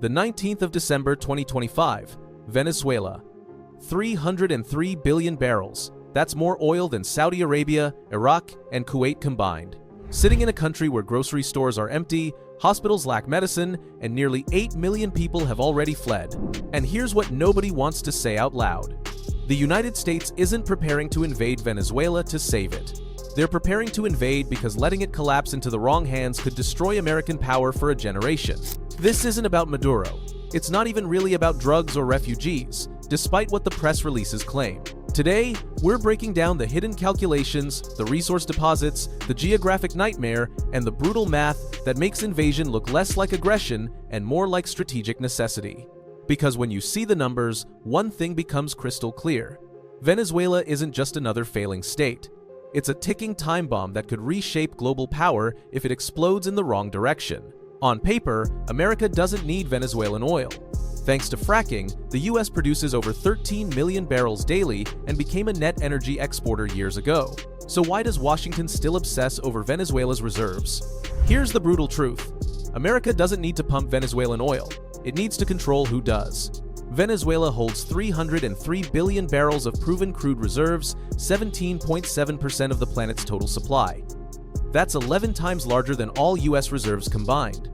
The 19th of December 2025, Venezuela. 303 billion barrels. That's more oil than Saudi Arabia, Iraq, and Kuwait combined. Sitting in a country where grocery stores are empty, hospitals lack medicine, and nearly 8 million people have already fled. And here's what nobody wants to say out loud. The United States isn't preparing to invade Venezuela to save it. They're preparing to invade because letting it collapse into the wrong hands could destroy American power for a generation. This isn't about Maduro. It's not even really about drugs or refugees, despite what the press releases claim. Today, we're breaking down the hidden calculations, the resource deposits, the geographic nightmare, and the brutal math that makes invasion look less like aggression and more like strategic necessity. Because when you see the numbers, one thing becomes crystal clear. Venezuela isn't just another failing state. It's a ticking time bomb that could reshape global power if it explodes in the wrong direction. On paper, America doesn't need Venezuelan oil. Thanks to fracking, the US produces over 13 million barrels daily and became a net energy exporter years ago. So why does Washington still obsess over Venezuela's reserves? Here's the brutal truth. America doesn't need to pump Venezuelan oil. It needs to control who does. Venezuela holds 303 billion barrels of proven crude reserves, 17.7% of the planet's total supply. That's 11 times larger than all US reserves combined.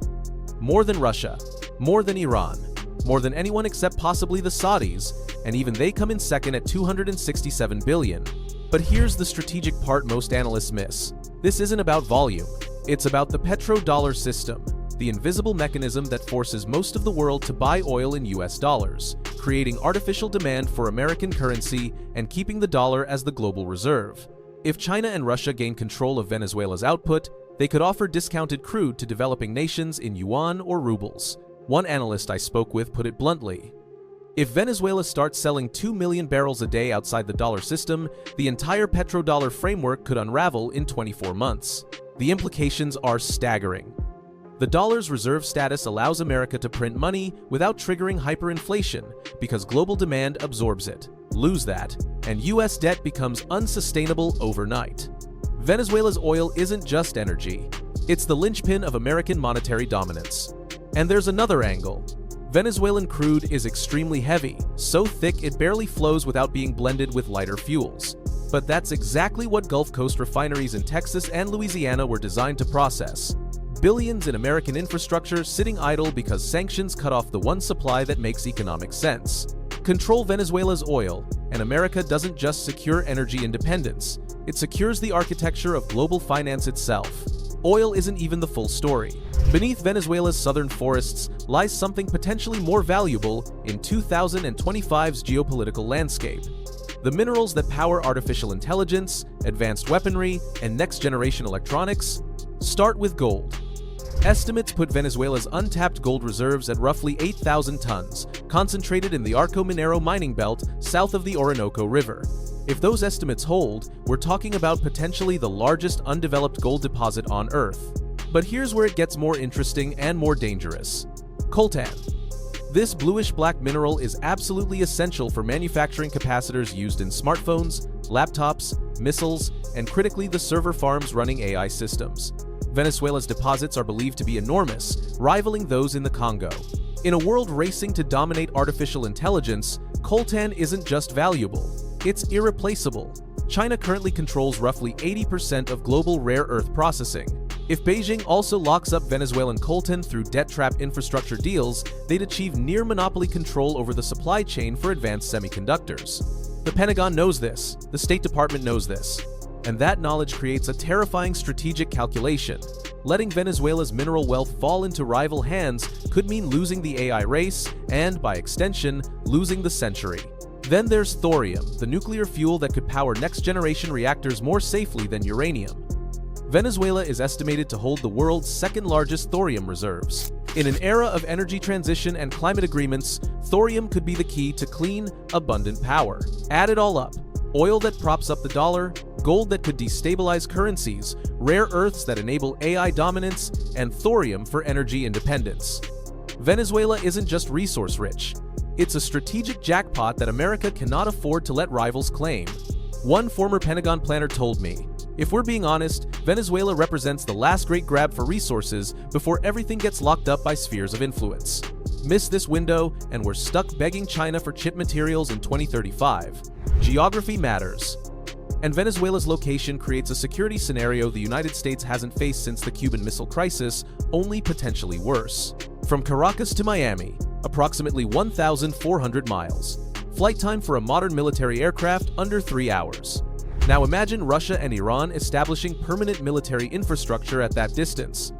More than Russia, more than Iran, more than anyone except possibly the Saudis, and even they come in second at 267 billion. But here's the strategic part most analysts miss. This isn't about volume. It's about the petrodollar system, the invisible mechanism that forces most of the world to buy oil in US dollars, creating artificial demand for American currency and keeping the dollar as the global reserve. If China and Russia gain control of Venezuela's output, they could offer discounted crude to developing nations in yuan or rubles. One analyst I spoke with put it bluntly. If Venezuela starts selling 2 million barrels a day outside the dollar system, the entire petrodollar framework could unravel in 24 months. The implications are staggering. The dollar's reserve status allows America to print money without triggering hyperinflation because global demand absorbs it. Lose that, and US debt becomes unsustainable overnight. Venezuela's oil isn't just energy. It's the linchpin of American monetary dominance. And there's another angle. Venezuelan crude is extremely heavy, so thick it barely flows without being blended with lighter fuels. But that's exactly what Gulf Coast refineries in Texas and Louisiana were designed to process. Billions in American infrastructure sitting idle because sanctions cut off the one supply that makes economic sense. Control Venezuela's oil, and America doesn't just secure energy independence, it secures the architecture of global finance itself. Oil isn't even the full story. Beneath Venezuela's southern forests lies something potentially more valuable in 2025's geopolitical landscape. The minerals that power artificial intelligence, advanced weaponry, and next-generation electronics start with gold. Estimates put Venezuela's untapped gold reserves at roughly 8,000 tons, concentrated in the Arco Minero mining belt south of the Orinoco River. If those estimates hold, we're talking about potentially the largest undeveloped gold deposit on Earth. But here's where it gets more interesting and more dangerous. Coltan. This bluish-black mineral is absolutely essential for manufacturing capacitors used in smartphones, laptops, missiles, and critically the server farms running AI systems. Venezuela's deposits are believed to be enormous, rivaling those in the Congo. In a world racing to dominate artificial intelligence, coltan isn't just valuable, it's irreplaceable. China currently controls roughly 80% of global rare earth processing. If Beijing also locks up Venezuelan coltan through debt trap infrastructure deals, they'd achieve near monopoly control over the supply chain for advanced semiconductors. The Pentagon knows this, the State Department knows this, and that knowledge creates a terrifying strategic calculation. Letting Venezuela's mineral wealth fall into rival hands could mean losing the AI race and, by extension, losing the century. Then there's thorium, the nuclear fuel that could power next-generation reactors more safely than uranium. Venezuela is estimated to hold the world's second-largest thorium reserves. In an era of energy transition and climate agreements, thorium could be the key to clean, abundant power. Add it all up. Oil that props up the dollar, gold that could destabilize currencies, rare earths that enable AI dominance, and thorium for energy independence. Venezuela isn't just resource-rich. It's a strategic jackpot that America cannot afford to let rivals claim. One former Pentagon planner told me, "If we're being honest, Venezuela represents the last great grab for resources before everything gets locked up by spheres of influence." Miss this window, and we're stuck begging China for chip materials in 2035. Geography matters. And Venezuela's location creates a security scenario the United States hasn't faced since the Cuban Missile Crisis, only potentially worse. From Caracas to Miami, approximately 1,400 miles. Flight time for a modern military aircraft under 3 hours. Now imagine Russia and Iran establishing permanent military infrastructure at that distance.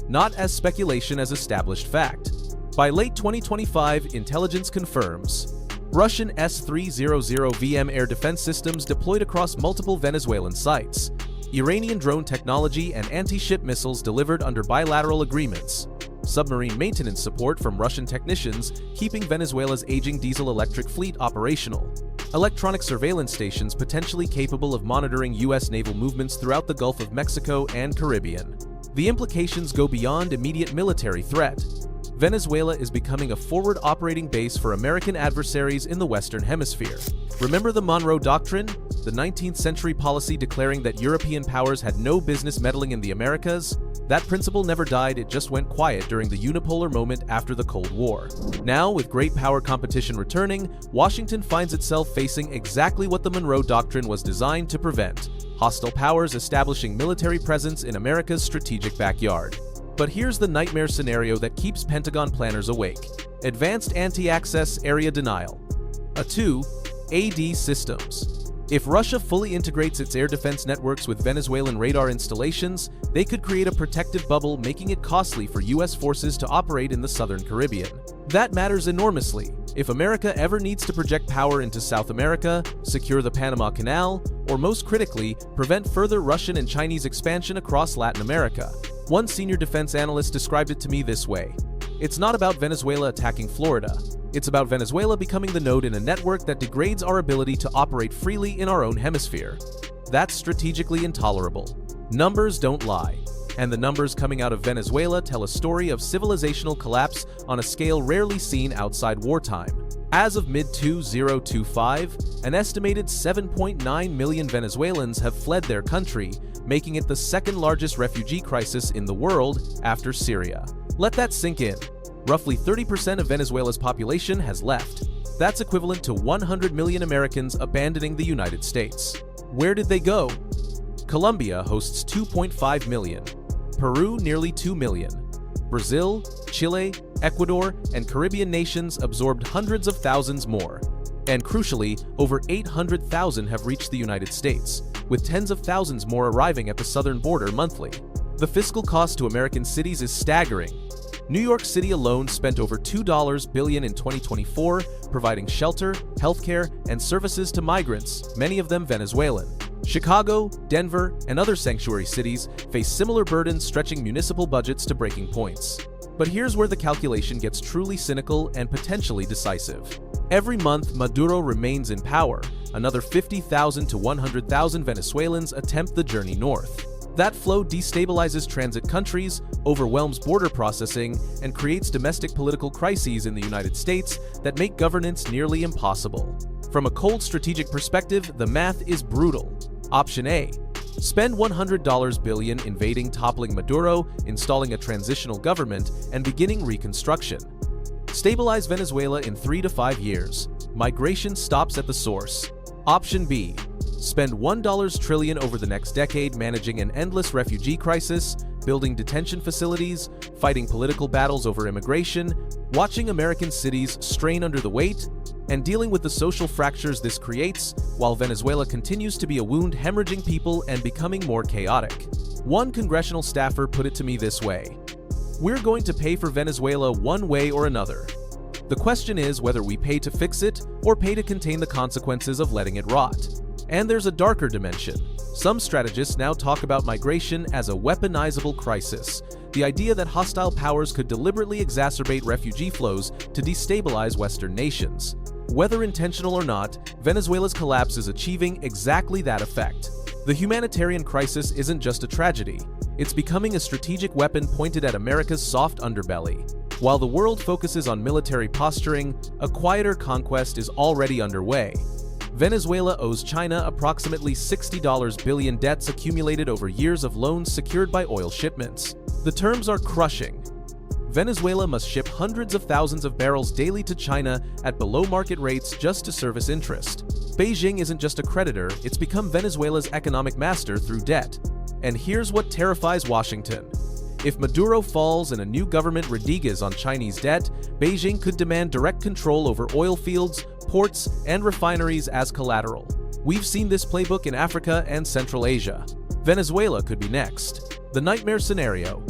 Not as speculation as established fact. By late 2025, intelligence confirms Russian S-300VM air defense systems deployed across multiple Venezuelan sites. Iranian drone technology and anti-ship missiles delivered under bilateral agreements. Submarine maintenance support from Russian technicians keeping Venezuela's aging diesel-electric fleet operational. Electronic surveillance stations potentially capable of monitoring U.S. naval movements throughout the Gulf of Mexico and Caribbean. The implications go beyond immediate military threat. Venezuela is becoming a forward operating base for American adversaries in the Western Hemisphere. Remember the Monroe Doctrine? The 19th century policy declaring that European powers had no business meddling in the Americas? That principle never died, it just went quiet during the unipolar moment after the Cold War. Now, with great power competition returning, Washington finds itself facing exactly what the Monroe Doctrine was designed to prevent: hostile powers establishing military presence in America's strategic backyard. But here's the nightmare scenario that keeps Pentagon planners awake: advanced anti-access area denial. AD systems. If Russia fully integrates its air defense networks with Venezuelan radar installations, they could create a protective bubble, making it costly for U.S. forces to operate in the southern Caribbean. That matters enormously if America ever needs to project power into South America, secure the Panama Canal, or most critically, prevent further Russian and Chinese expansion across Latin America. One senior defense analyst described it to me this way: "It's not about Venezuela attacking Florida. It's about Venezuela becoming the node in a network that degrades our ability to operate freely in our own hemisphere. That's strategically intolerable." Numbers don't lie. And the numbers coming out of Venezuela tell a story of civilizational collapse on a scale rarely seen outside wartime. As of mid-2025, an estimated 7.9 million Venezuelans have fled their country, making it the second largest refugee crisis in the world after Syria. Let that sink in. Roughly 30% of Venezuela's population has left. That's equivalent to 100 million Americans abandoning the United States. Where did they go? Colombia hosts 2.5 million. Peru nearly 2 million. Brazil, Chile, Ecuador, and Caribbean nations absorbed hundreds of thousands more. And crucially, over 800,000 have reached the United States, with tens of thousands more arriving at the southern border monthly. The fiscal cost to American cities is staggering. New York City alone spent over $2 billion in 2024, providing shelter, healthcare, and services to migrants, many of them Venezuelan. Chicago, Denver, and other sanctuary cities face similar burdens, stretching municipal budgets to breaking points. But here's where the calculation gets truly cynical and potentially decisive. Every month Maduro remains in power, another 50,000 to 100,000 Venezuelans attempt the journey north. That flow destabilizes transit countries, overwhelms border processing, and creates domestic political crises in the United States that make governance nearly impossible. From a cold strategic perspective, the math is brutal. Option A: spend $100 billion invading, toppling Maduro, installing a transitional government, and beginning reconstruction. Stabilize Venezuela in 3 to 5 years. Migration stops at the source. Option B: spend $1 trillion over the next decade managing an endless refugee crisis, building detention facilities, fighting political battles over immigration, watching American cities strain under the weight, and dealing with the social fractures this creates, while Venezuela continues to be a wound hemorrhaging people and becoming more chaotic. One congressional staffer put it to me this way: "We're going to pay for Venezuela one way or another. The question is whether we pay to fix it or pay to contain the consequences of letting it rot." And there's a darker dimension. Some strategists now talk about migration as a weaponizable crisis, the idea that hostile powers could deliberately exacerbate refugee flows to destabilize Western nations. Whether intentional or not, Venezuela's collapse is achieving exactly that effect. The humanitarian crisis isn't just a tragedy, it's becoming a strategic weapon pointed at America's soft underbelly. While the world focuses on military posturing, a quieter conquest is already underway. Venezuela owes China approximately $60 billion, debts accumulated over years of loans secured by oil shipments. The terms are crushing. Venezuela must ship hundreds of thousands of barrels daily to China at below-market rates just to service interest. Beijing isn't just a creditor, it's become Venezuela's economic master through debt. And here's what terrifies Washington. If Maduro falls and a new government rediges on Chinese debt, Beijing could demand direct control over oil fields, ports, and refineries as collateral. We've seen this playbook in Africa and Central Asia. Venezuela could be next. The nightmare scenario.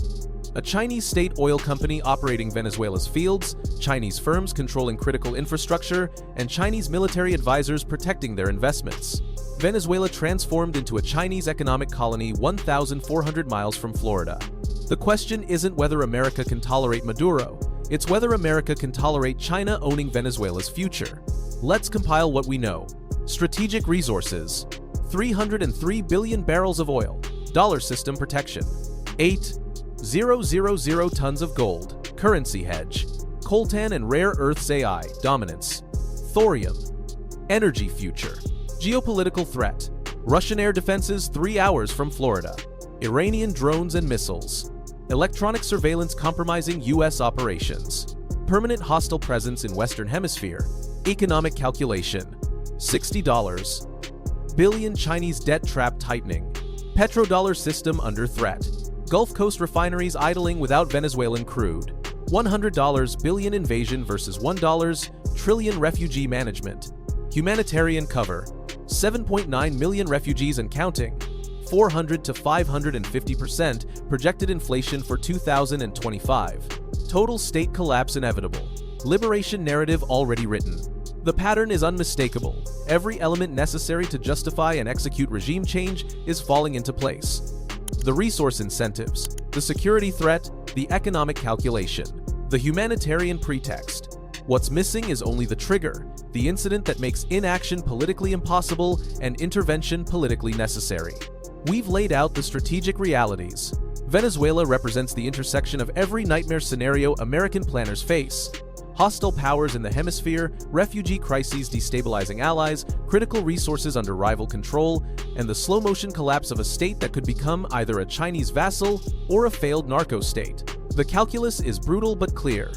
A Chinese state oil company operating Venezuela's fields, Chinese firms controlling critical infrastructure, and Chinese military advisors protecting their investments. Venezuela transformed into a Chinese economic colony 1,400 miles from Florida. The question isn't whether America can tolerate Maduro, it's whether America can tolerate China owning Venezuela's future. Let's compile what we know. Strategic resources. 303 billion barrels of oil. Dollar system protection. 8,000 tons of gold. Currency hedge. Coltan and rare earths AI. Dominance. Thorium. Energy future. Geopolitical threat. Russian air defenses 3 hours from Florida. Iranian drones and missiles. Electronic surveillance compromising U.S. operations. Permanent hostile presence in Western Hemisphere. Economic calculation. $60 billion Chinese debt trap tightening. Petrodollar system under threat. Gulf Coast refineries idling without Venezuelan crude. $100 billion invasion versus $1 trillion refugee management. Humanitarian cover. 7.9 million refugees and counting. 400 to 550% projected inflation for 2025. Total state collapse inevitable. Liberation narrative already written. The pattern is unmistakable. Every element necessary to justify and execute regime change is falling into place. The resource incentives, the security threat, the economic calculation, the humanitarian pretext. What's missing is only the trigger, the incident that makes inaction politically impossible and intervention politically necessary. We've laid out the strategic realities. Venezuela represents the intersection of every nightmare scenario American planners face. Hostile powers in the hemisphere, refugee crises destabilizing allies, critical resources under rival control, and the slow-motion collapse of a state that could become either a Chinese vassal or a failed narco-state. The calculus is brutal but clear.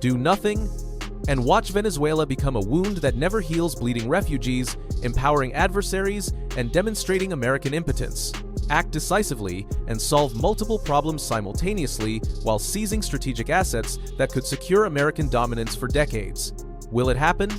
Do nothing, and watch Venezuela become a wound that never heals bleeding refugees, empowering adversaries, and demonstrating American impotence. Act decisively and solve multiple problems simultaneously while seizing strategic assets that could secure American dominance for decades. Will it happen?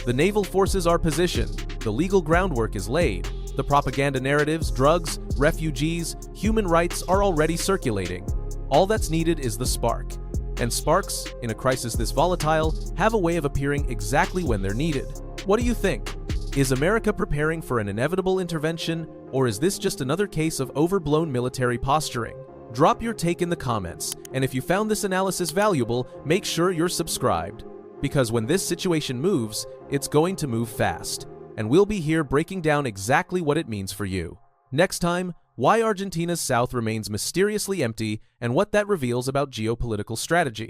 The naval forces are positioned, the legal groundwork is laid, the propaganda narratives, drugs, refugees, human rights are already circulating. All that's needed is the spark. And sparks, in a crisis this volatile, have a way of appearing exactly when they're needed. What do you think? Is America preparing for an inevitable intervention, or is this just another case of overblown military posturing? Drop your take in the comments, and if you found this analysis valuable, make sure you're subscribed. Because when this situation moves, it's going to move fast, and we'll be here breaking down exactly what it means for you. Next time, why Argentina's south remains mysteriously empty and what that reveals about geopolitical strategy.